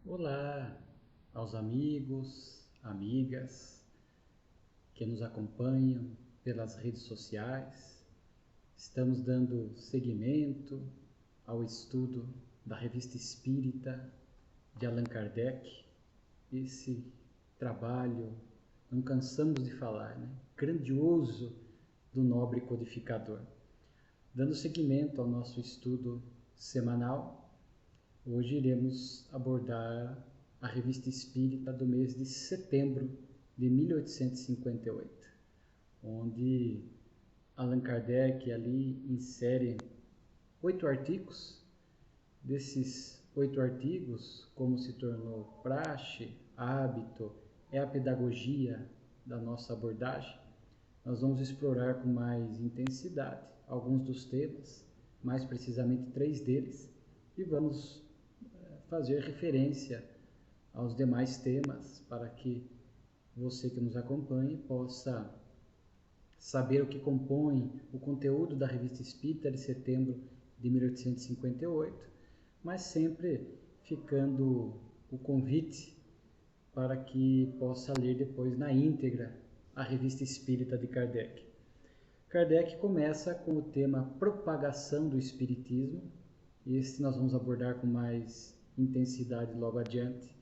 Olá aos amigos, amigas que nos acompanham pelas redes sociais. Estamos dando seguimento ao estudo da Revista Espírita de Allan Kardec. Esse trabalho, não cansamos de falar, né? Grandioso do nobre codificador. Dando seguimento ao nosso estudo semanal, hoje iremos abordar a Revista Espírita do mês de setembro de 1858, onde Allan Kardec ali insere 8 artigos. Desses 8 artigos, como se tornou praxe, hábito, é a pedagogia da nossa abordagem, nós vamos explorar com mais intensidade alguns dos temas, mais precisamente 3 deles, e vamos fazer referência aos demais temas para que você que nos acompanhe possa saber o que compõe o conteúdo da Revista Espírita de setembro de 1858, mas sempre ficando o convite para que possa ler depois na íntegra a Revista Espírita de Kardec. Kardec começa com o tema propagação do Espiritismo. Este nós vamos abordar com mais intensidade logo adiante.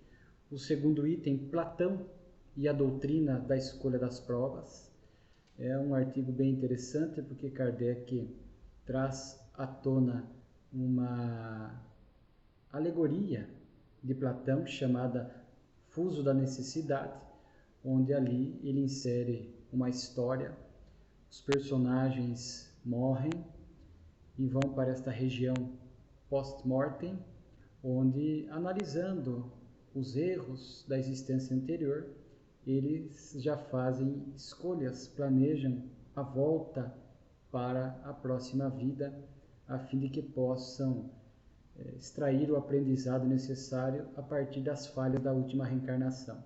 O segundo item, Platão e a doutrina da escolha das provas. É um artigo bem interessante porque Kardec traz à tona uma alegoria de Platão chamada Fuso da Necessidade, onde ali ele insere uma história. Os personagens morrem e vão para esta região post-mortem, onde, analisando os erros da existência anterior, eles já fazem escolhas, planejam a volta para a próxima vida, a fim de que possam extrair o aprendizado necessário a partir das falhas da última reencarnação.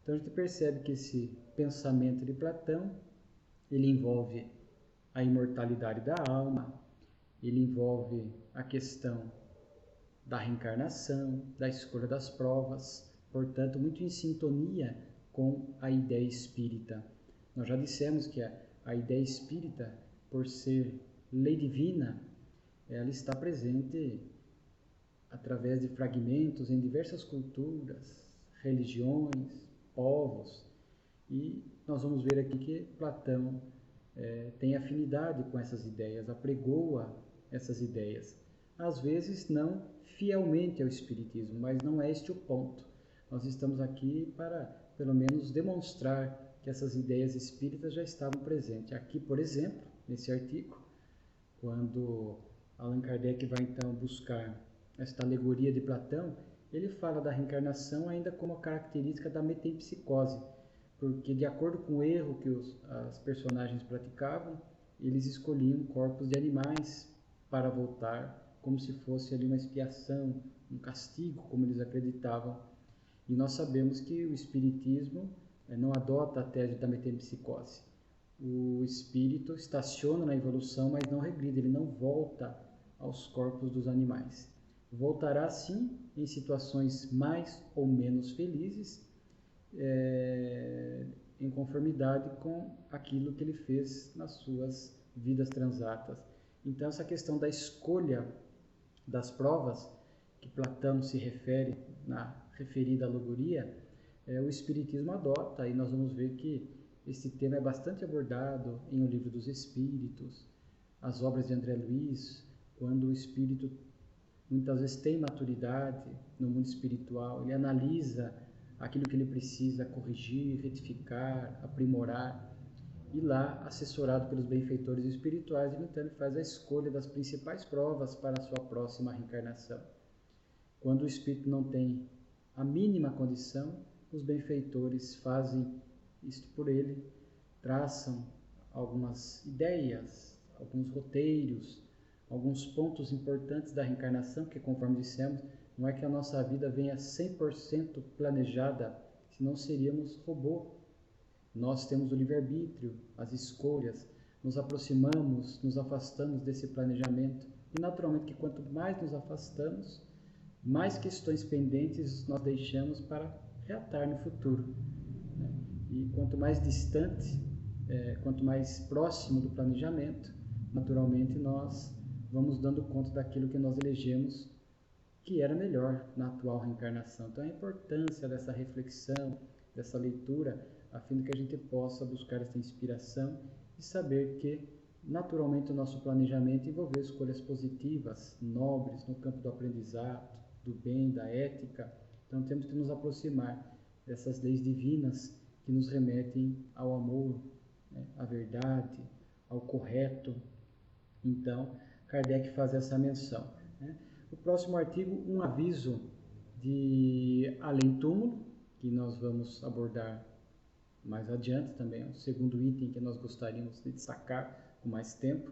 Então a gente percebe que esse pensamento de Platão, ele envolve a imortalidade da alma, ele envolve a questão da reencarnação, da escolha das provas, portanto, muito em sintonia com a ideia espírita. Nós já dissemos que a ideia espírita, por ser lei divina, ela está presente através de fragmentos em diversas culturas, religiões, povos, e nós vamos ver aqui que Platão tem afinidade com essas ideias, apregoa essas ideias. Às vezes não fielmente ao Espiritismo, mas não é este o ponto. Nós estamos aqui para, pelo menos, demonstrar que essas ideias espíritas já estavam presentes. Aqui, por exemplo, nesse artigo, quando Allan Kardec vai então buscar esta alegoria de Platão, ele fala da reencarnação ainda como a característica da metempsicose, porque de acordo com o erro que as personagens praticavam, eles escolhiam corpos de animais para voltar, como se fosse ali uma expiação, um castigo, como eles acreditavam. E nós sabemos que o Espiritismo não adota a tese da metempsicose. O espírito estaciona na evolução, mas não regride, ele não volta aos corpos dos animais. Voltará sim em situações mais ou menos felizes, em conformidade com aquilo que ele fez nas suas vidas transatas. Então, essa questão da escolha das provas, que Platão se refere na referida alegoria, o Espiritismo adota, e nós vamos ver que esse tema é bastante abordado em O Livro dos Espíritos, as obras de André Luiz, quando o espírito muitas vezes tem maturidade no mundo espiritual, ele analisa aquilo que ele precisa corrigir, retificar, aprimorar, e lá, assessorado pelos benfeitores espirituais, então ele faz a escolha das principais provas para a sua próxima reencarnação. Quando o espírito não tem a mínima condição, os benfeitores fazem isto por ele, traçam algumas ideias, alguns roteiros, alguns pontos importantes da reencarnação, que conforme dissemos, não é que a nossa vida venha 100% planejada, senão seríamos robô. Nós temos o livre-arbítrio, as escolhas, nos aproximamos, nos afastamos desse planejamento. E naturalmente que quanto mais nos afastamos, mais questões pendentes nós deixamos para reatar no futuro, né? E quanto mais distante, quanto mais próximo do planejamento, naturalmente nós vamos dando conta daquilo que nós elegemos que era melhor na atual reencarnação. Então a importância dessa reflexão, dessa leitura, a fim de que a gente possa buscar essa inspiração e saber que naturalmente o nosso planejamento envolveu escolhas positivas, nobres, no campo do aprendizado, do bem, da ética. Então temos que nos aproximar dessas leis divinas que nos remetem ao amor, né, à verdade, ao correto. Então Kardec faz essa menção, né? O próximo artigo, um aviso de além-túmulo, que nós vamos abordar mais adiante também, o segundo item que nós gostaríamos de destacar com mais tempo.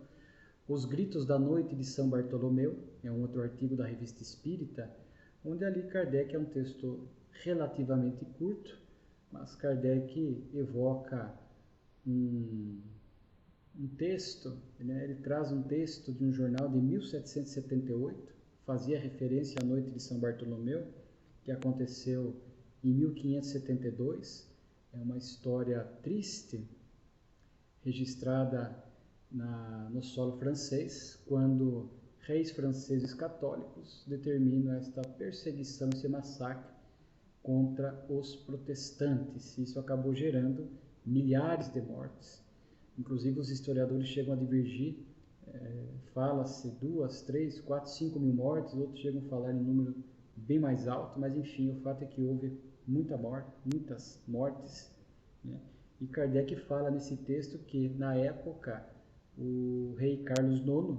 Os Gritos da Noite de São Bartolomeu, é um outro artigo da Revista Espírita, onde ali Kardec é um texto relativamente curto, mas Kardec evoca um texto, né? Ele traz um texto de um jornal de 1778, fazia referência à Noite de São Bartolomeu, que aconteceu em 1572. É uma história triste, registrada no solo francês, quando reis franceses católicos determinam esta perseguição, esse massacre contra os protestantes. Isso acabou gerando milhares de mortes. Inclusive os historiadores chegam a divergir, fala-se 2, 3, 4, 5 mil mortes, outros chegam a falar em número bem mais alto, mas enfim, o fato é que houve muitas mortes, né? E Kardec fala nesse texto que na época o rei Carlos IX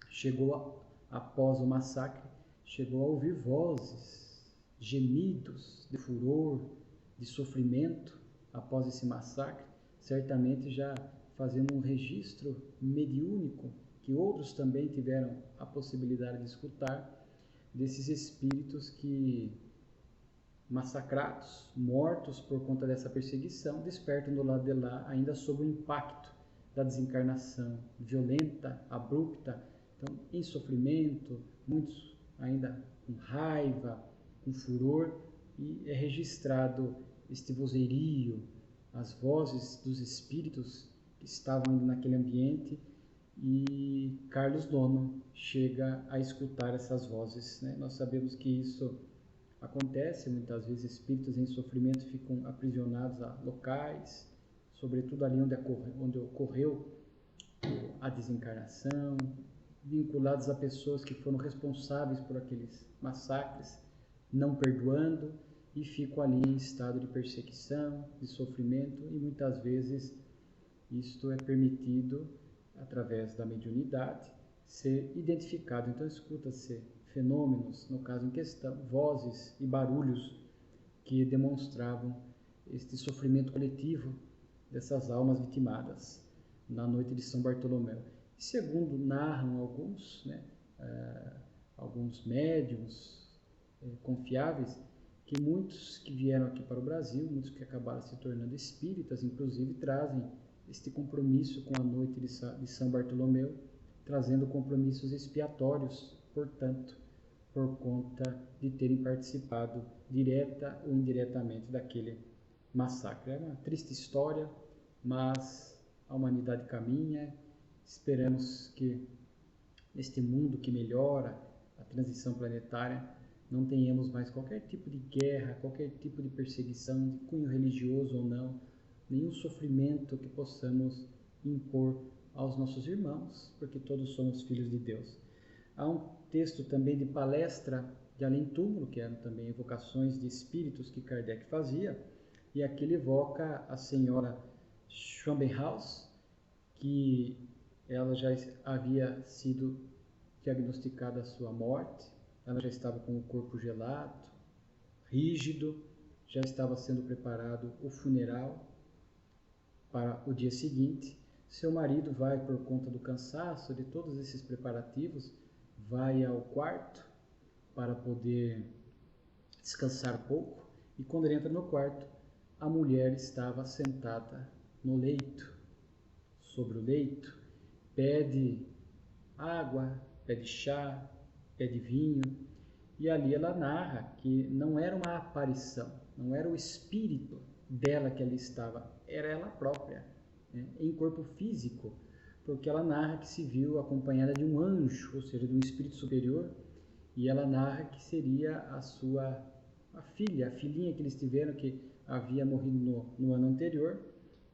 chegou, após o massacre, chegou a ouvir vozes, gemidos de furor, de sofrimento após esse massacre, certamente já fazendo um registro mediúnico que outros também tiveram a possibilidade de escutar, desses espíritos que, massacrados, mortos por conta dessa perseguição, despertam do lado de lá ainda sob o impacto da desencarnação violenta, abrupta, então em sofrimento, muitos ainda com raiva, com furor, e é registrado este vozerio, as vozes dos espíritos que estavam ainda naquele ambiente, e Carlos IX chega a escutar essas vozes, né? Nós sabemos que isso acontece, muitas vezes espíritos em sofrimento ficam aprisionados a locais, sobretudo ali onde ocorreu a desencarnação, vinculados a pessoas que foram responsáveis por aqueles massacres, não perdoando, e ficam ali em estado de perseguição, de sofrimento, e muitas vezes isto é permitido, através da mediunidade, ser identificado. Então escuta-se fenômenos, no caso em questão, vozes e barulhos que demonstravam este sofrimento coletivo dessas almas vitimadas na noite de São Bartolomeu. E segundo narram alguns, né, alguns médiuns confiáveis, que muitos que vieram aqui para o Brasil, muitos que acabaram se tornando espíritas, inclusive, trazem este compromisso com a noite de São Bartolomeu, trazendo compromissos expiatórios, portanto, por conta de terem participado direta ou indiretamente daquele massacre. É uma triste história, mas a humanidade caminha. Esperamos que neste mundo que melhora, a transição planetária, não tenhamos mais qualquer tipo de guerra, qualquer tipo de perseguição, de cunho religioso ou não, nenhum sofrimento que possamos impor aos nossos irmãos, porque todos somos filhos de Deus. Há um texto também de palestra de além-túmulo, que eram também evocações de espíritos que Kardec fazia, e aqui ele evoca a senhora Schwamberhaus, que ela já havia sido diagnosticada a sua morte, ela já estava com o corpo gelado, rígido, já estava sendo preparado o funeral para o dia seguinte. Seu marido vai, por conta do cansaço de todos esses preparativos, vai ao quarto para poder descansar um pouco, e quando ele entra no quarto, a mulher estava sentada no leito, sobre o leito, pede água, pede chá, pede vinho, E ali ela narra que não era uma aparição, não era o espírito dela que ali estava, era ela própria, né, em corpo físico, porque ela narra que se viu acompanhada de um anjo, ou seja, de um espírito superior, e ela narra que seria a filhinha que eles tiveram, que havia morrido no ano anterior.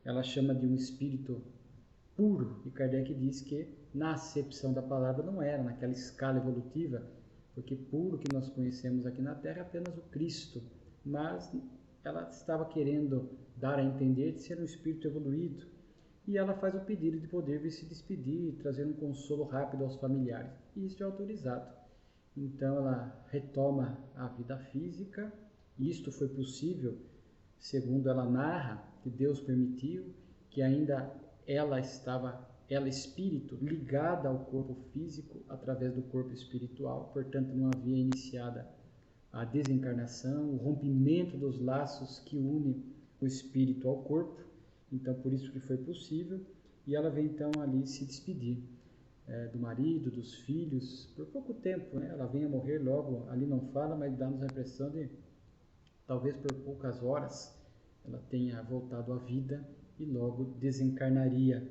Ela chama de um espírito puro, e Kardec diz que na acepção da palavra não era, naquela escala evolutiva, porque puro que nós conhecemos aqui na Terra é apenas o Cristo, mas ela estava querendo dar a entender de ser um espírito evoluído, e ela faz o pedido de poder vir se despedir, trazer um consolo rápido aos familiares, e isso é autorizado. Então ela retoma a vida física, e isto foi possível, segundo ela narra, que Deus permitiu, que ainda ela espírito, ligada ao corpo físico através do corpo espiritual, portanto não havia iniciada a desencarnação, o rompimento dos laços que une o espírito ao corpo, então por isso que foi possível, e ela vem então ali se despedir do marido, dos filhos, por pouco tempo, né? Ela vem a morrer logo, ali não fala, mas dá-nos a impressão de, talvez por poucas horas, ela tenha voltado à vida e logo desencarnaria.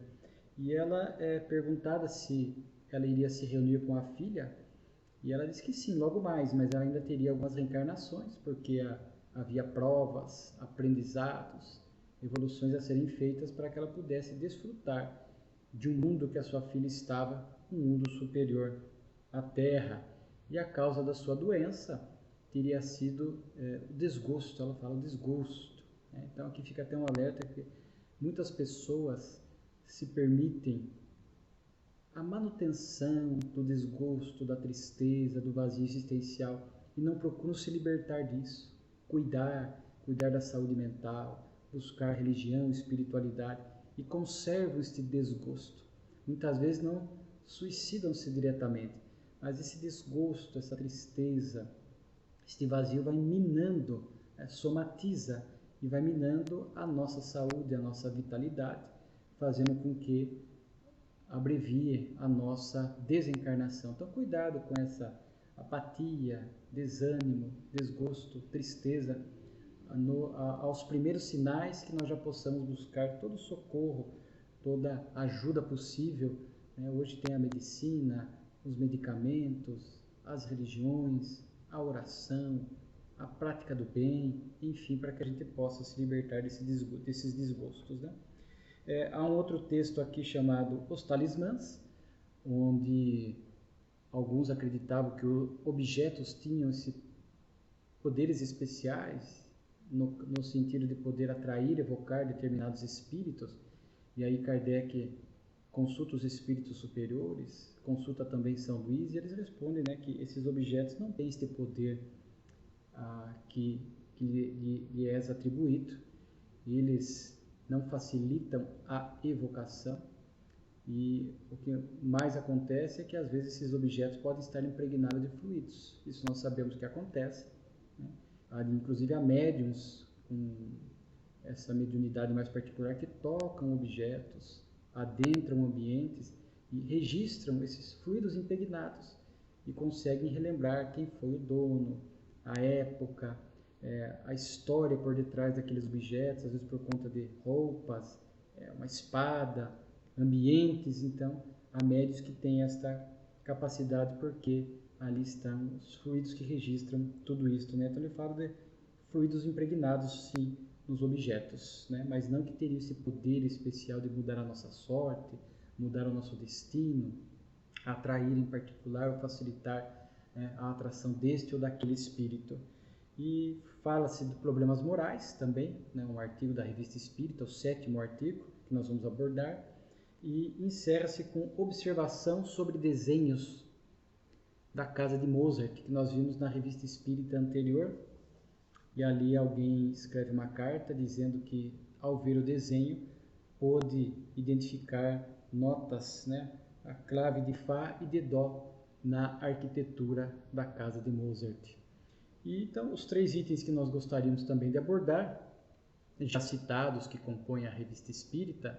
E ela é perguntada se ela iria se reunir com a filha, e ela diz que sim, logo mais, mas ela ainda teria algumas reencarnações, porque havia provas, aprendizados, evoluções a serem feitas para que ela pudesse desfrutar de um mundo que a sua filha estava, um mundo superior à Terra. E a causa da sua doença teria sido o desgosto, ela fala o desgosto. Né? Então aqui fica até um alerta que muitas pessoas se permitem a manutenção do desgosto, da tristeza, do vazio existencial e não procuram se libertar disso, cuidar da saúde mental, buscar religião, espiritualidade e conservam este desgosto. Muitas vezes não suicidam-se diretamente, mas esse desgosto, essa tristeza, este vazio vai minando, somatiza e vai minando a nossa saúde, a nossa vitalidade, fazendo com que abrevie a nossa desencarnação. Então, cuidado com essa apatia, desânimo, desgosto, tristeza, aos primeiros sinais que nós já possamos buscar todo o socorro, toda a ajuda possível. Né? Hoje tem a medicina, os medicamentos, as religiões, a oração, a prática do bem, enfim, para que a gente possa se libertar desses desgostos. Né? Há um outro texto aqui chamado Os Talismãs, onde alguns acreditavam que objetos tinham poderes especiais, no sentido de poder atrair, evocar determinados espíritos, e aí Kardec consulta os espíritos superiores, consulta também São Luís, e eles respondem, né, que esses objetos não têm este poder que lhe é atribuído, eles não facilitam a evocação, e o que mais acontece é que às vezes esses objetos podem estar impregnados de fluidos, isso nós sabemos que acontece, né? Inclusive há médiuns com essa mediunidade mais particular que tocam objetos, adentram ambientes e registram esses fluidos impregnados e conseguem relembrar quem foi o dono, a época, a história por detrás daqueles objetos, às vezes por conta de roupas, uma espada, ambientes. Então, há médiuns que têm esta capacidade porque ali estão os fluidos que registram tudo isso, né? Então ele fala de fluidos impregnados, sim, nos objetos, né? Mas não que teria esse poder especial de mudar a nossa sorte, mudar o nosso destino, atrair em particular ou facilitar, né, a atração deste ou daquele espírito. E fala-se de problemas morais também, né? Um artigo da Revista Espírita, o 7º artigo que nós vamos abordar, e encerra-se com observação sobre desenhos da casa de Mozart, que nós vimos na Revista Espírita anterior, e ali alguém escreve uma carta dizendo que ao ver o desenho pôde identificar notas, né, a clave de Fá e de Dó na arquitetura da casa de Mozart. E então os 3 itens que nós gostaríamos também de abordar, já citados, que compõem a Revista Espírita,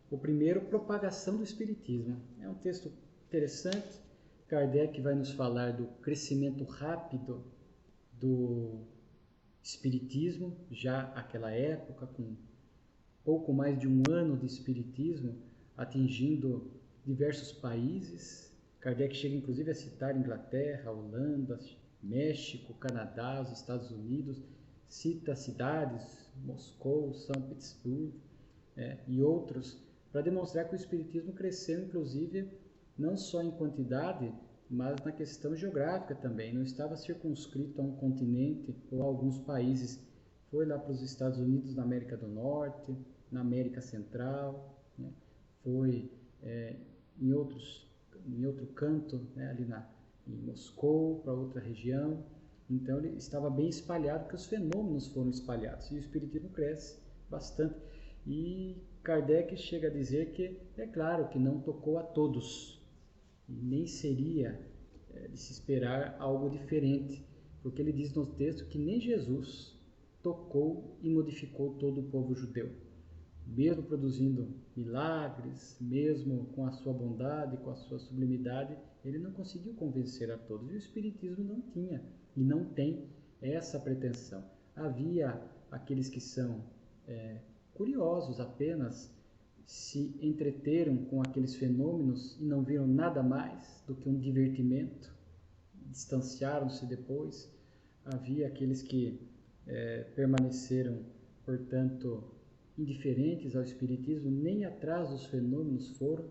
o primeiro, propagação do Espiritismo. É um texto interessante. Kardec vai nos falar do crescimento rápido do Espiritismo, já naquela época, com pouco mais de um ano de Espiritismo, atingindo diversos países. Kardec chega inclusive a citar Inglaterra, Holanda, México, Canadá, os Estados Unidos, cita cidades, Moscou, São Petersburgo e outros, para demonstrar que o Espiritismo cresceu inclusive não só em quantidade, mas na questão geográfica também. Não estava circunscrito a um continente ou a alguns países. Foi lá para os Estados Unidos, na América do Norte, na América Central, né? Foi em outro canto, né? Ali em Moscou, para outra região. Então ele estava bem espalhado, porque os fenômenos foram espalhados, e o Espiritismo cresce bastante. E Kardec chega a dizer que, é claro, que não tocou a todos, e nem seria de se esperar algo diferente, porque ele diz no texto que nem Jesus tocou e modificou todo o povo judeu. Mesmo produzindo milagres, mesmo com a sua bondade, com a sua sublimidade, ele não conseguiu convencer a todos. E o Espiritismo não tinha e não tem essa pretensão. Havia aqueles que são curiosos apenas, se entreteram com aqueles fenômenos e não viram nada mais do que um divertimento, distanciaram-se depois. Havia aqueles que permaneceram, portanto, indiferentes ao Espiritismo, nem atrás dos fenômenos foram.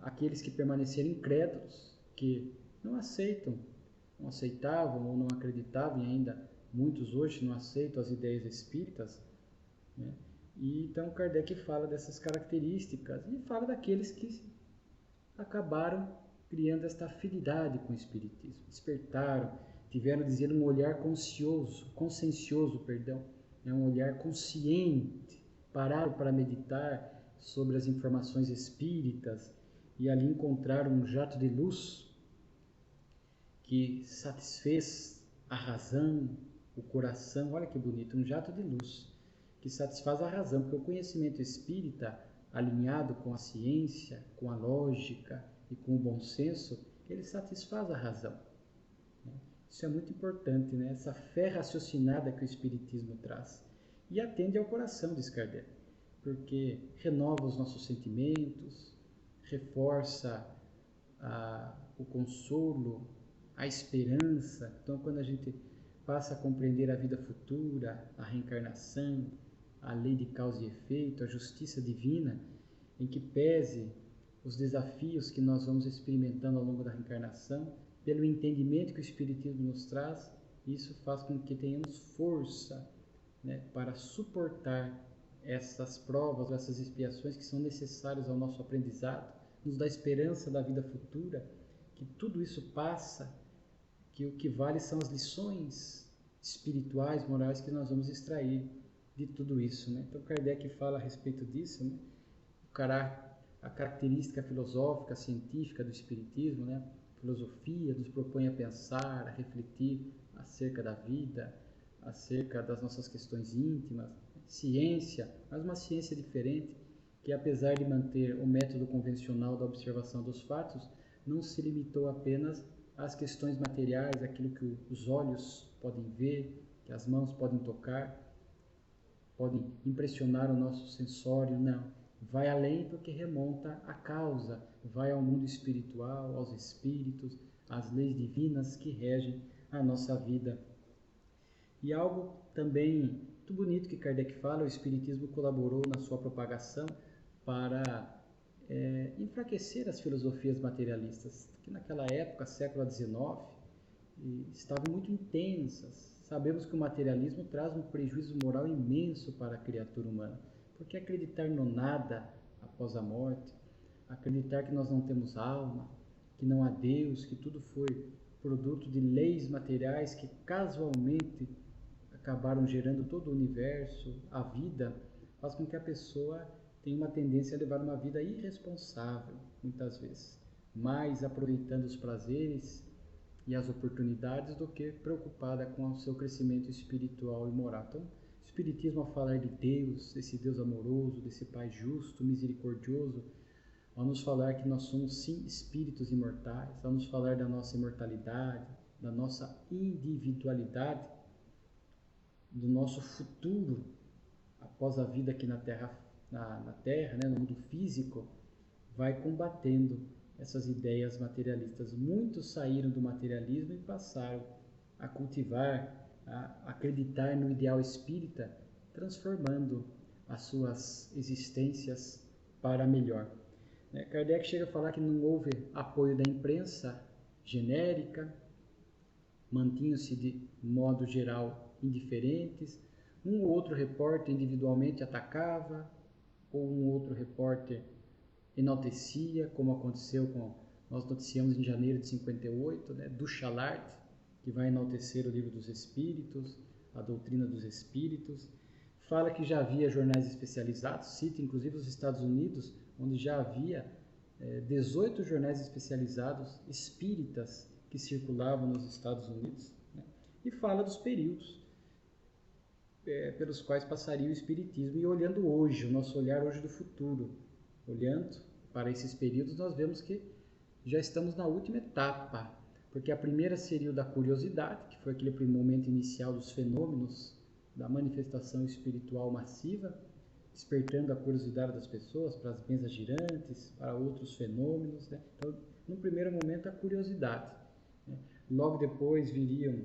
Aqueles que permaneceram incrédulos, que não aceitavam ou não acreditavam, e ainda muitos hoje não aceitam as ideias espíritas, né? E então Kardec fala dessas características e fala daqueles que acabaram criando esta afinidade com o Espiritismo, despertaram, tiveram, dizer, um olhar consciencioso, um olhar consciente, pararam para meditar sobre as informações espíritas e ali encontraram um jato de luz que satisfez a razão, o coração. Olha que bonito, um jato de luz que satisfaz a razão, porque o conhecimento espírita, alinhado com a ciência, com a lógica e com o bom senso, ele satisfaz a razão. Isso é muito importante, né? Essa fé raciocinada que o Espiritismo traz. E atende ao coração, diz Kardec, porque renova os nossos sentimentos, reforça o consolo, a esperança. Então, quando a gente passa a compreender a vida futura, a reencarnação, a lei de causa e efeito, a justiça divina, em que pese os desafios que nós vamos experimentando ao longo da reencarnação, pelo entendimento que o Espiritismo nos traz, isso faz com que tenhamos força, né, para suportar essas provas, essas expiações que são necessárias ao nosso aprendizado, nos dá esperança da vida futura, que tudo isso passa, que o que vale são as lições espirituais, morais que nós vamos extrair de tudo isso, né? Então Kardec fala a respeito disso, né? A característica filosófica, científica do Espiritismo, né? A filosofia nos propõe a pensar, a refletir acerca da vida, acerca das nossas questões íntimas, ciência, mas uma ciência diferente, que apesar de manter o método convencional da observação dos fatos, não se limitou apenas às questões materiais, aquilo que os olhos podem ver, que as mãos podem tocar, podem impressionar o nosso sensório, não. Vai além, porque remonta à causa, vai ao mundo espiritual, aos espíritos, às leis divinas que regem a nossa vida. E algo também muito bonito que Kardec fala, o Espiritismo colaborou na sua propagação para enfraquecer as filosofias materialistas, que naquela época, século XIX, estavam muito intensas. Sabemos que o materialismo traz um prejuízo moral imenso para a criatura humana, porque acreditar no nada após a morte, acreditar que nós não temos alma, que não há Deus, que tudo foi produto de leis materiais que casualmente acabaram gerando todo o universo, a vida, faz com que a pessoa tenha uma tendência a levar uma vida irresponsável, muitas vezes, mais aproveitando os prazeres e as oportunidades do que preocupada com o seu crescimento espiritual e moral. Então, o Espiritismo, ao falar de Deus, desse Deus amoroso, desse Pai justo, misericordioso, ao nos falar que nós somos sim espíritos imortais, ao nos falar da nossa imortalidade, da nossa individualidade, do nosso futuro após a vida aqui na Terra, né, no mundo físico, vai combatendo essas ideias materialistas. Muitos saíram do materialismo e passaram a cultivar, a acreditar no ideal espírita, transformando as suas existências para melhor. Kardec chega a falar que não houve apoio da imprensa genérica, mantinham-se de modo geral indiferentes, um ou outro repórter individualmente atacava, ou um outro repórter enaltecia, como aconteceu nós noticiamos em janeiro de 58, do Chalard, que vai enaltecer o Livro dos Espíritos, a doutrina dos Espíritos. Fala que já havia jornais especializados, cita inclusive os Estados Unidos, onde já havia 18 jornais especializados espíritas que circulavam nos Estados Unidos, e fala dos períodos pelos quais passaria o Espiritismo. E olhando hoje, o nosso olhar hoje do futuro, olhando para esses períodos, nós vemos que já estamos na última etapa, porque a primeira seria o da curiosidade, que foi aquele momento inicial dos fenômenos da manifestação espiritual massiva, despertando a curiosidade das pessoas para as mesas girantes, para outros fenômenos. Então, no primeiro momento, a curiosidade. Logo depois viriam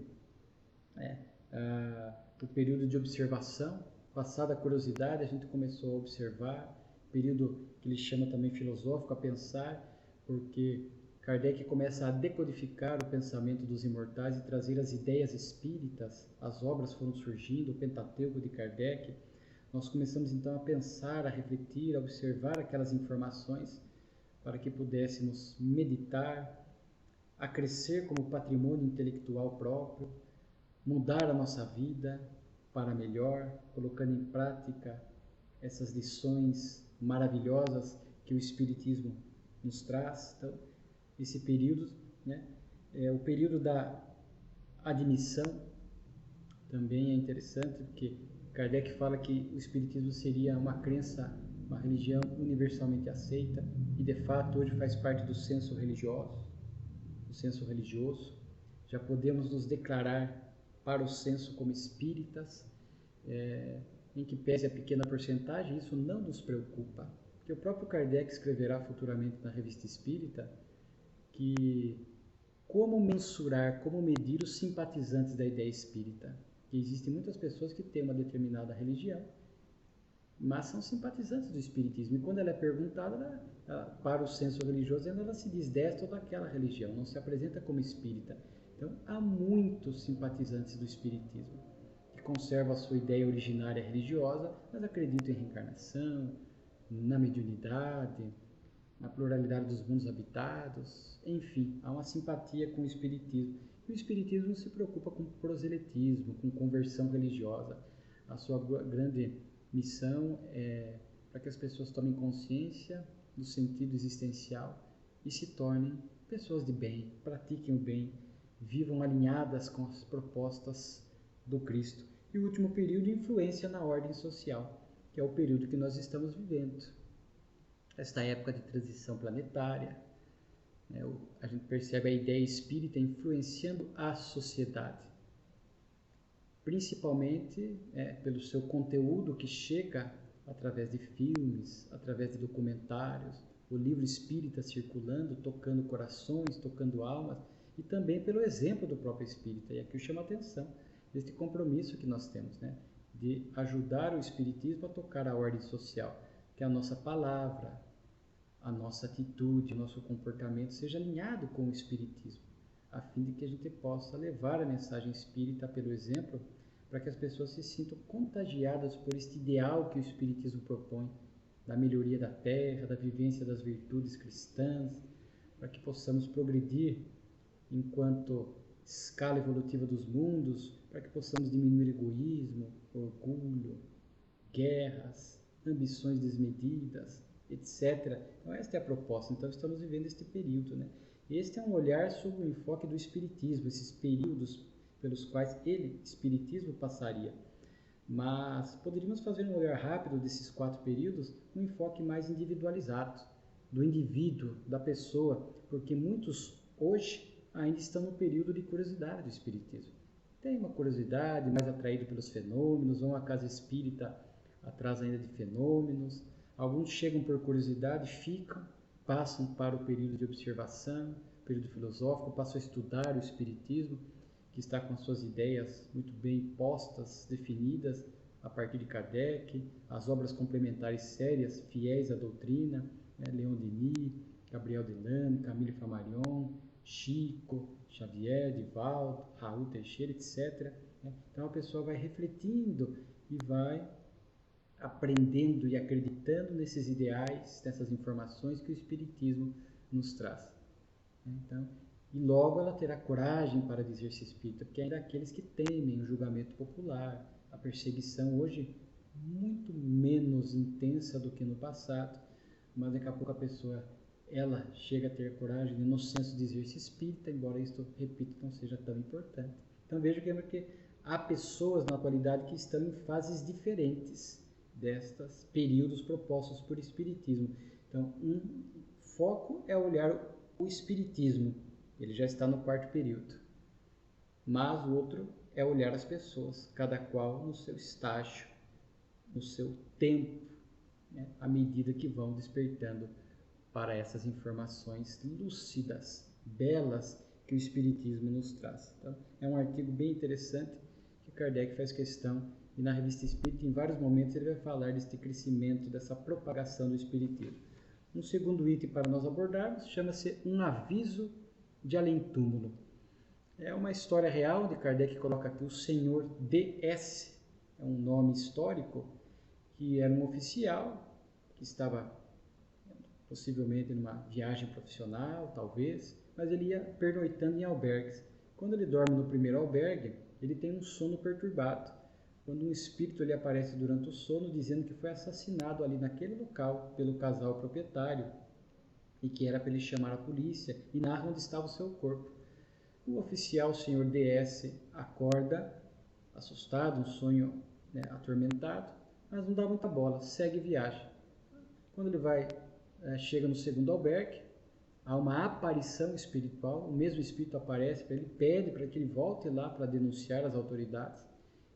o período de observação. Passada a curiosidade, a gente começou a observar, período que ele chama também filosófico, a pensar, porque Kardec começa a decodificar o pensamento dos imortais e trazer as ideias espíritas, as obras foram surgindo, o Pentateuco de Kardec. Nós começamos então a pensar, a refletir, a observar aquelas informações para que pudéssemos meditar, a crescer como patrimônio intelectual próprio, mudar a nossa vida para melhor, colocando em prática essas lições maravilhosas que o Espiritismo nos traz. Então, esse período, é o período da admissão, também é interessante, porque Kardec fala que o Espiritismo seria uma crença, uma religião universalmente aceita, e de fato hoje faz parte do senso religioso. Já podemos nos declarar para o senso como espíritas, em que pese a pequena porcentagem, isso não nos preocupa, porque o próprio Kardec escreverá futuramente na Revista Espírita que como mensurar, como medir os simpatizantes da ideia espírita. Que existem muitas pessoas que têm uma determinada religião, mas são simpatizantes do espiritismo, e quando ela é perguntada para o senso religioso, ela se diz desta ou daquela religião, não se apresenta como espírita. Então, há muitos simpatizantes do espiritismo que conservam a sua ideia originária religiosa, mas acreditam em reencarnação, na mediunidade, na pluralidade dos mundos habitados, enfim, há uma simpatia com o espiritismo. E o espiritismo não se preocupa com proselitismo, com conversão religiosa. A sua grande missão é para que as pessoas tomem consciência do sentido existencial e se tornem pessoas de bem, pratiquem o bem, vivam alinhadas com as propostas do Cristo. E o último período, influência na ordem social, que é o período que nós estamos vivendo. Esta época de transição planetária, a gente percebe a ideia espírita influenciando a sociedade, principalmente pelo seu conteúdo que chega através de filmes, através de documentários, o livro espírita circulando, tocando corações, tocando almas, e também pelo exemplo do próprio espírita. E aqui eu chamo a atenção deste compromisso que nós temos, de ajudar o espiritismo a tocar a ordem social, que a nossa palavra, a nossa atitude, o nosso comportamento seja alinhado com o espiritismo, a fim de que a gente possa levar a mensagem espírita pelo exemplo, para que as pessoas se sintam contagiadas por este ideal que o espiritismo propõe, da melhoria da terra, da vivência das virtudes cristãs, para que possamos progredir enquanto escala evolutiva dos mundos, para que possamos diminuir egoísmo, orgulho, guerras, ambições desmedidas, etc. Então esta é a proposta. Então estamos vivendo este período, Este é um olhar sobre o enfoque do espiritismo, esses períodos pelos quais ele, espiritismo, passaria. Mas poderíamos fazer um olhar rápido desses 4 períodos, um enfoque mais individualizado, do indivíduo, da pessoa, porque muitos hoje ainda estão no período de curiosidade do espiritismo. Tem uma curiosidade, mais atraído pelos fenômenos, vão à casa espírita atrás ainda de fenômenos. Alguns chegam por curiosidade, ficam, passam para o período de observação, período filosófico, passam a estudar o espiritismo, que está com suas ideias muito bem postas, definidas a partir de Kardec, as obras complementares sérias, fiéis à doutrina, Leon Denis, Gabriel Delane, Camille Flammarion, Chico, Xavier, Divaldo, Raul Teixeira, etc. Então a pessoa vai refletindo e vai aprendendo e acreditando nesses ideais, nessas informações que o Espiritismo nos traz. Então, e logo ela terá coragem para dizer-se espírita, porque ainda há aqueles que temem o julgamento popular, a perseguição hoje muito menos intensa do que no passado, mas daqui a pouco a pessoa ela chega a ter coragem de, no senso, dizer-se espírita, embora isto, repito, não seja tão importante. Então veja que há pessoas na atualidade que estão em fases diferentes destes períodos propostos por espiritismo. Então, um foco é olhar o espiritismo, ele já está no quarto período, mas o outro é olhar as pessoas, cada qual no seu estágio, no seu tempo, à medida que vão despertando para essas informações lúcidas, belas, que o Espiritismo nos traz. Então, é um artigo bem interessante que Kardec faz questão, e na Revista Espírita, em vários momentos, ele vai falar deste crescimento, dessa propagação do Espiritismo. Um segundo item para nós abordarmos chama-se Um Aviso de Além-Túmulo. É uma história real de Kardec, coloca aqui o Senhor D.S., é um nome histórico, que era um oficial que estava possivelmente numa viagem profissional, talvez, mas ele ia pernoitando em albergues. Quando ele dorme no primeiro albergue, ele tem um sono perturbado. Quando um espírito lhe aparece durante o sono, dizendo que foi assassinado ali naquele local pelo casal proprietário e que era para ele chamar a polícia, e narra onde estava o seu corpo. O oficial, o senhor D.S., acorda assustado, um sonho atormentado, mas não dá muita bola, segue viagem. Quando ele chega no segundo albergue, há uma aparição espiritual, o mesmo espírito aparece para ele, pede para que ele volte lá para denunciar as autoridades.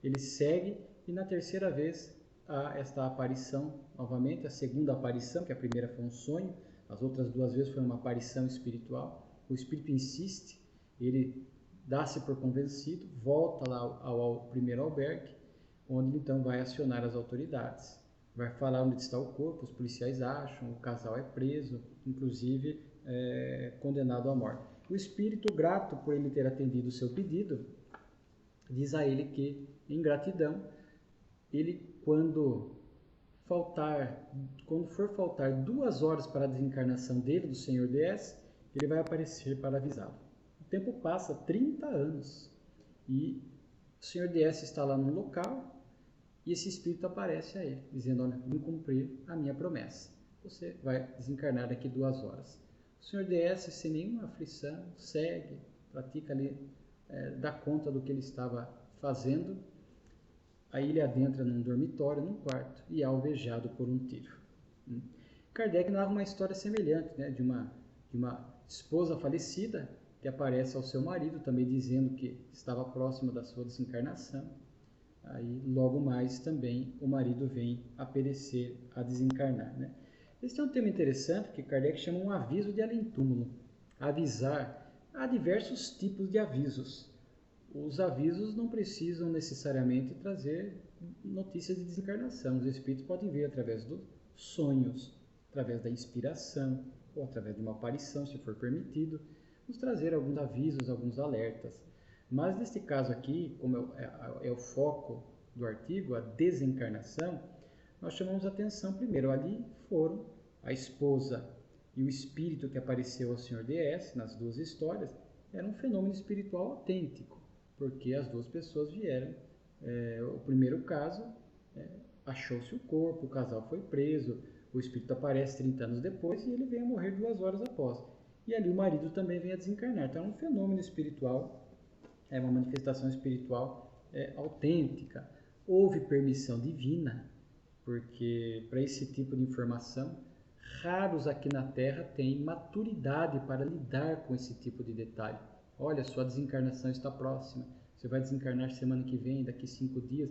Ele segue e na terceira vez há esta aparição novamente, a segunda aparição, que a primeira foi um sonho, as outras duas vezes foi uma aparição espiritual. O espírito insiste, ele dá-se por convencido, volta lá ao primeiro albergue, onde então vai acionar as autoridades. Vai falar onde está o corpo, os policiais acham, o casal é preso, inclusive condenado à morte. O espírito, grato por ele ter atendido o seu pedido, diz a ele que, em gratidão, ele, quando for faltar 2 horas para a desencarnação dele, do Senhor DS, ele vai aparecer para avisá-lo. O tempo passa, 30 anos, e o Senhor DS está lá no local, e esse espírito aparece a ele, dizendo: olha, vim cumprir a minha promessa. Você vai desencarnar daqui 2 horas. O Senhor DS, sem nenhuma aflição, segue, pratica ali, dá conta do que ele estava fazendo. Aí ele adentra num dormitório, num quarto, e é alvejado por um tiro. Kardec narra uma história semelhante, de uma esposa falecida que aparece ao seu marido, também dizendo que estava próximo da sua desencarnação. Aí, logo mais, também o marido vem a perecer, a desencarnar. Este é um tema interessante que Kardec chama um aviso de além-túmulo. Avisar, há diversos tipos de avisos. Os avisos não precisam necessariamente trazer notícias de desencarnação. Os espíritos podem vir através dos sonhos, através da inspiração, ou através de uma aparição, se for permitido, nos trazer alguns avisos, alguns alertas. Mas neste caso aqui, como é o foco do artigo, a desencarnação, nós chamamos a atenção primeiro. Ali foram a esposa e o espírito que apareceu ao Senhor DS, nas duas histórias, era um fenômeno espiritual autêntico, porque as duas pessoas vieram. O primeiro caso, achou-se o corpo, o casal foi preso, o espírito aparece 30 anos depois e ele vem a morrer 2 horas após. E ali o marido também vem a desencarnar. Então é um fenômeno espiritual, é uma manifestação espiritual autêntica. Houve permissão divina, porque para esse tipo de informação, Raros aqui na Terra têm maturidade para lidar com esse tipo de detalhe. Olha, sua desencarnação está próxima, você vai desencarnar semana que vem, daqui 5 dias.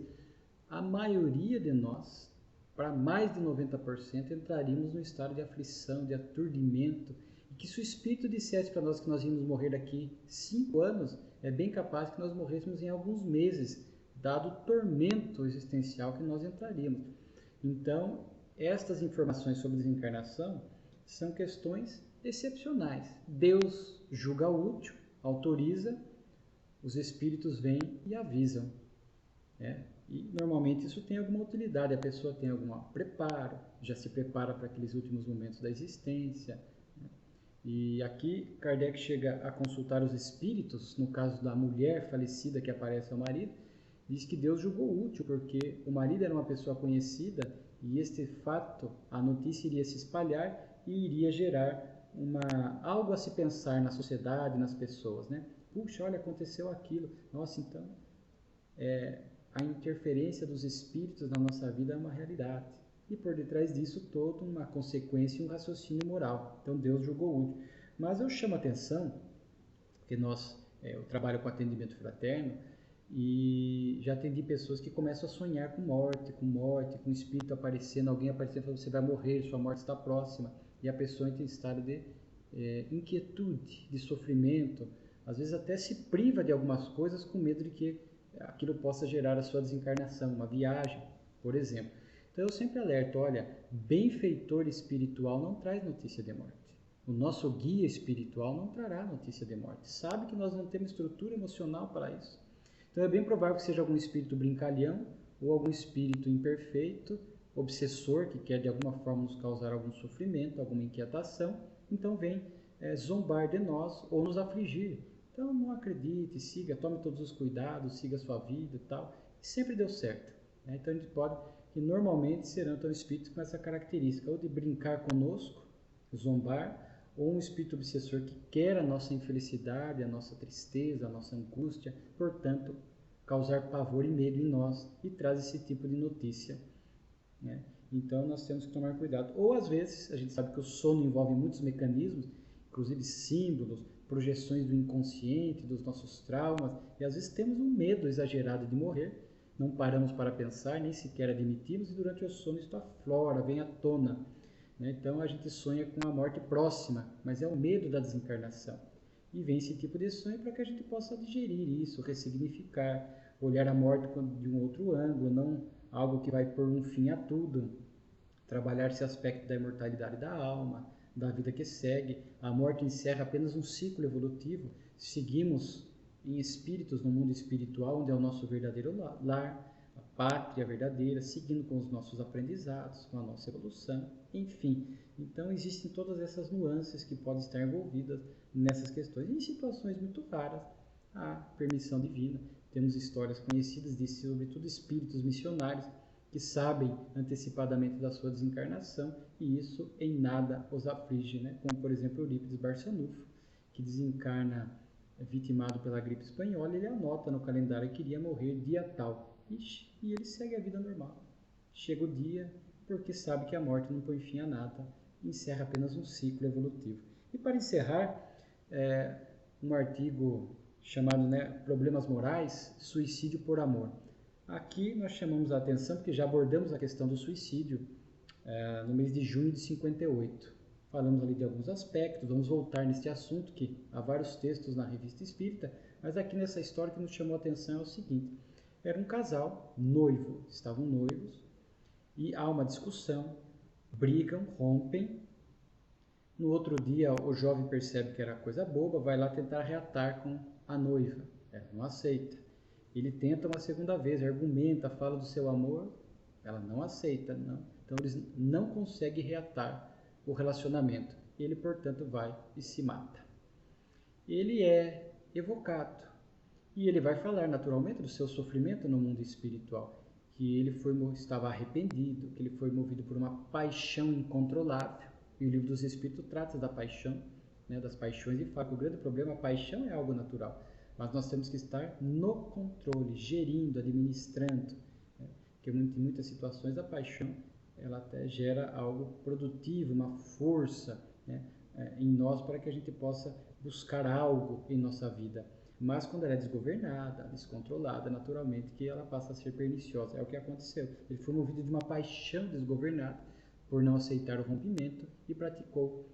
A maioria de nós, para mais de 90%, entraríamos num estado de aflição, de aturdimento, e que se o Espírito dissesse para nós que nós íamos morrer daqui 5 anos, é bem capaz que nós morrêssemos em alguns meses, dado o tormento existencial que nós entraríamos. Então, estas informações sobre desencarnação são questões excepcionais. Deus julga útil, autoriza, os espíritos vêm e avisam. E normalmente isso tem alguma utilidade, a pessoa tem algum preparo, já se prepara para aqueles últimos momentos da existência. E aqui Kardec chega a consultar os espíritos, no caso da mulher falecida que aparece ao marido, diz que Deus julgou útil, porque o marido era uma pessoa conhecida e este fato, a notícia iria se espalhar e iria gerar algo a se pensar na sociedade, nas pessoas, né? Puxa, olha, aconteceu aquilo. Nossa, então, a interferência dos espíritos na nossa vida é uma realidade. E por detrás disso, toda uma consequência e um raciocínio moral. Então, Deus julgou útil. Mas eu chamo a atenção, porque eu trabalho com atendimento fraterno, e já atendi pessoas que começam a sonhar com com espírito aparecendo, alguém aparecendo, falando, você vai morrer, sua morte está próxima, e a pessoa entra em estado de inquietude, de sofrimento, às vezes até se priva de algumas coisas com medo de que aquilo possa gerar a sua desencarnação, uma viagem, por exemplo. Então eu sempre alerto, olha, benfeitor espiritual não traz notícia de morte. O nosso guia espiritual não trará notícia de morte. Sabe que nós não temos estrutura emocional para isso. Então é bem provável que seja algum espírito brincalhão ou algum espírito imperfeito, obsessor, que quer de alguma forma nos causar algum sofrimento, alguma inquietação. Então vem zombar de nós ou nos afligir. Então não acredite, siga, tome todos os cuidados, siga a sua vida e tal. E sempre deu certo. Então a gente pode, que normalmente serão então espíritos com essa característica, ou de brincar conosco, zombar, ou um espírito obsessor que quer a nossa infelicidade, a nossa tristeza, a nossa angústia, portanto, causar pavor e medo em nós e traz esse tipo de notícia. Então, nós temos que tomar cuidado. Ou, às vezes, a gente sabe que o sono envolve muitos mecanismos, inclusive símbolos, projeções do inconsciente, dos nossos traumas, e às vezes temos um medo exagerado de morrer, não paramos para pensar, nem sequer admitimos, e durante o sono isso aflora, vem à tona. Então a gente sonha com a morte próxima, mas é o medo da desencarnação. E vem esse tipo de sonho para que a gente possa digerir isso, ressignificar, olhar a morte de um outro ângulo, não algo que vai pôr um fim a tudo. Trabalhar esse aspecto da imortalidade da alma, da vida que segue. A morte encerra apenas um ciclo evolutivo. Seguimos em espíritos no mundo espiritual, onde é o nosso verdadeiro lar, a pátria verdadeira, seguindo com os nossos aprendizados, com a nossa evolução, enfim. Então existem todas essas nuances que podem estar envolvidas nessas questões. E em situações muito raras, a permissão divina. Temos histórias conhecidas de, sobretudo, espíritos missionários que sabem antecipadamente da sua desencarnação e isso em nada os aflige, como por exemplo Eurípides Barçanufo, que desencarna vitimado pela gripe espanhola, ele anota no calendário que iria morrer dia tal. E ele segue a vida normal. Chega o dia, porque sabe que a morte não põe fim a nada, encerra apenas um ciclo evolutivo. E para encerrar, um artigo chamado Problemas Morais, Suicídio por Amor. Aqui nós chamamos a atenção, porque já abordamos a questão do suicídio no mês de junho de 58. Falamos ali de alguns aspectos, vamos voltar neste assunto, que há vários textos na Revista Espírita, mas aqui nessa história que nos chamou a atenção é o seguinte: era um casal noivo, estavam noivos, e há uma discussão, brigam, rompem. No outro dia o jovem percebe que era coisa boba, vai lá tentar reatar com a noiva, ela não aceita. Ele tenta uma segunda vez, argumenta, fala do seu amor, ela não aceita, não. Então eles não conseguem reatar o relacionamento. Ele, portanto, vai e se mata. Ele é evocado e ele vai falar naturalmente do seu sofrimento no mundo espiritual, que ele estava arrependido, que ele foi movido por uma paixão incontrolável. E o Livro dos Espíritos trata da paixão, das paixões, e fala que o grande problema, a paixão é algo natural, mas nós temos que estar no controle, gerindo, administrando, porque em muitas situações a paixão ela até gera algo produtivo, uma força, né, em nós para que a gente possa buscar algo em nossa vida. Mas quando ela é desgovernada, descontrolada, naturalmente que ela passa a ser perniciosa. É o que aconteceu. Ele foi movido de uma paixão desgovernada por não aceitar o rompimento e praticou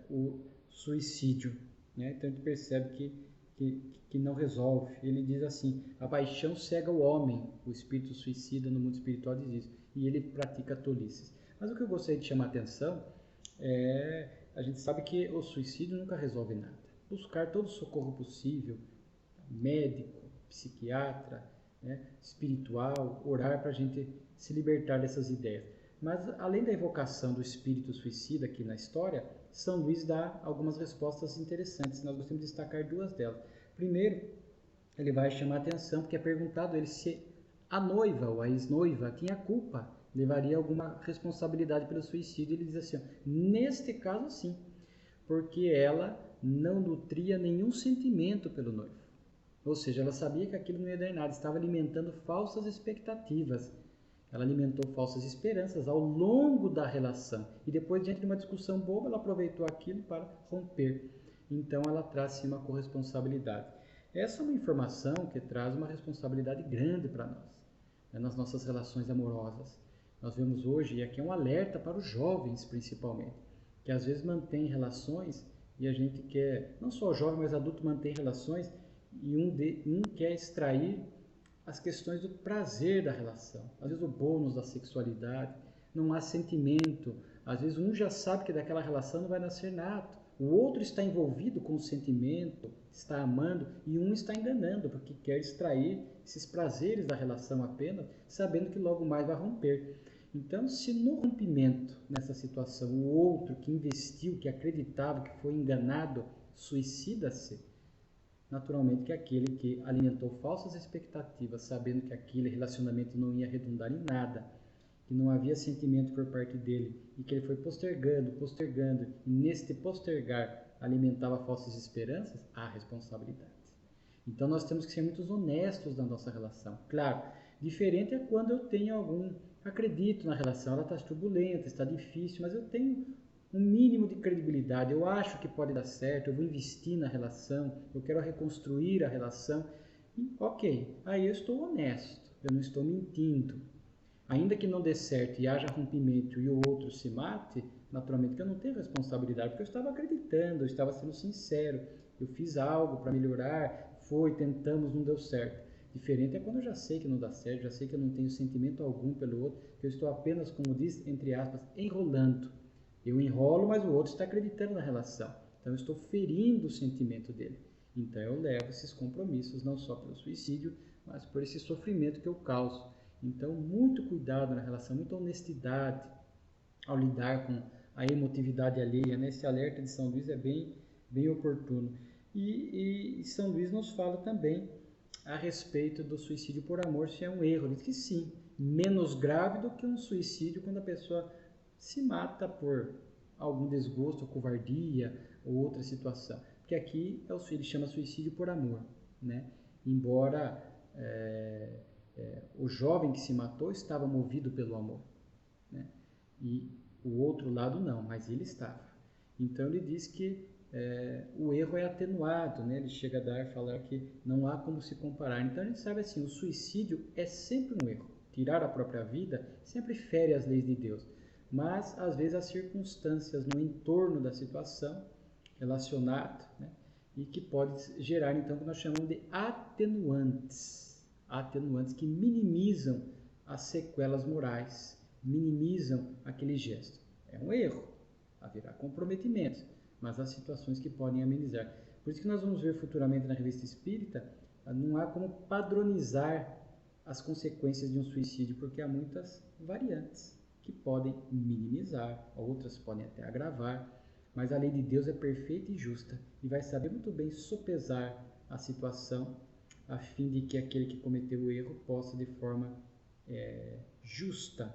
o suicídio. Né? Então a gente percebe que não resolve. Ele diz assim: a paixão cega o homem, o espírito suicida no mundo espiritual diz isso, e ele pratica tolices. Mas o que eu gostaria de chamar a atenção é, a gente sabe que o suicídio nunca resolve nada. Buscar todo o socorro possível, médico, psiquiatra, né, espiritual, orar para a gente se libertar dessas ideias. Mas além da evocação do espírito suicida aqui na história, São Luís dá algumas respostas interessantes. Nós gostaríamos de destacar duas delas. Primeiro, ele vai chamar a atenção porque é perguntado a ele se a noiva ou a ex-noiva tinha culpa, levaria alguma responsabilidade pelo suicídio. Ele diz assim: ó, neste caso sim, porque ela não nutria nenhum sentimento pelo noivo. Ou seja, ela sabia que aquilo não ia dar nada, estava alimentando falsas expectativas. Ela alimentou falsas esperanças ao longo da relação. E depois, diante de uma discussão boba, ela aproveitou aquilo para romper. Então, ela traz sim uma corresponsabilidade. Essa é uma informação que traz uma responsabilidade grande para nós, né, nas nossas relações amorosas. Nós vemos hoje, e aqui é um alerta para os jovens principalmente, que às vezes mantém relações e a gente quer, não só jovem, mas adulto mantém relações e um quer extrair as questões do prazer da relação. Às vezes o bônus da sexualidade, não há sentimento. Às vezes um já sabe que daquela relação não vai nascer nada. O outro está envolvido com o sentimento, está amando, e um está enganando, porque quer extrair esses prazeres da relação apenas, sabendo que logo mais vai romper. Então, se no rompimento, nessa situação, o outro que investiu, que acreditava, que foi enganado, suicida-se, naturalmente que aquele que alimentou falsas expectativas, sabendo que aquele relacionamento não ia redundar em nada, que não havia sentimento por parte dele e que ele foi postergando, e neste postergar alimentava falsas esperanças, há responsabilidade. Então nós temos que ser muito honestos na nossa relação. Claro, diferente é quando eu tenho acredito na relação, ela está turbulenta, está difícil, mas eu tenho um mínimo de credibilidade, eu acho que pode dar certo, eu vou investir na relação, eu quero reconstruir a relação, e ok, aí eu estou honesto, eu não estou mentindo. Ainda que não dê certo e haja rompimento e o outro se mate, naturalmente que eu não tenho responsabilidade, porque eu estava acreditando, eu estava sendo sincero, eu fiz algo para melhorar, tentamos, não deu certo. Diferente é quando eu já sei que não dá certo, já sei que eu não tenho sentimento algum pelo outro, que eu estou apenas, como diz, entre aspas, enrolando. Eu enrolo, mas o outro está acreditando na relação. Então eu estou ferindo o sentimento dele. Então eu levo esses compromissos, não só pelo suicídio, mas por esse sofrimento que eu causo. Então, muito cuidado na relação, muita honestidade ao lidar com a emotividade alheia. Esse alerta de São Luís é bem oportuno. E São Luís nos fala também a respeito do suicídio por amor, se é um erro. Ele diz que sim, menos grave do que um suicídio quando a pessoa se mata por algum desgosto, covardia ou outra situação. Porque aqui ele chama suicídio por amor, né? Embora o jovem que se matou estava movido pelo amor, né? E o outro lado não, mas ele estava. Então ele diz que o erro é atenuado, né? Ele chega a falar que não há como se comparar. Então a gente sabe assim, o suicídio é sempre um erro. Tirar a própria vida sempre fere as leis de Deus. Mas às vezes as circunstâncias no entorno da situação relacionado, né? E que pode gerar então o que nós chamamos de atenuantes que minimizam as sequelas morais, minimizam aquele gesto. É um erro, haverá comprometimento, mas há situações que podem amenizar. Por isso que nós vamos ver futuramente na Revista Espírita, não há como padronizar as consequências de um suicídio, porque há muitas variantes que podem minimizar, outras podem até agravar, mas a lei de Deus é perfeita e justa e vai saber muito bem sopesar a situação a fim de que aquele que cometeu o erro possa de forma justa,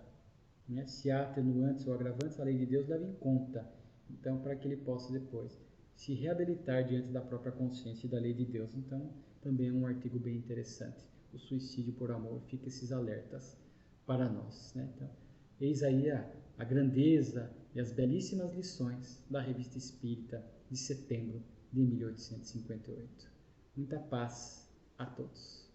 né? Se há atenuantes ou agravantes, a lei de Deus leva em conta, então para que ele possa depois se reabilitar diante da própria consciência e da lei de Deus. Então também é um artigo bem interessante, o suicídio por amor. Fica esses alertas para nós, né? Então, Eis aí a grandeza e as belíssimas lições da Revista Espírita de setembro de 1858. Muita paz a todos.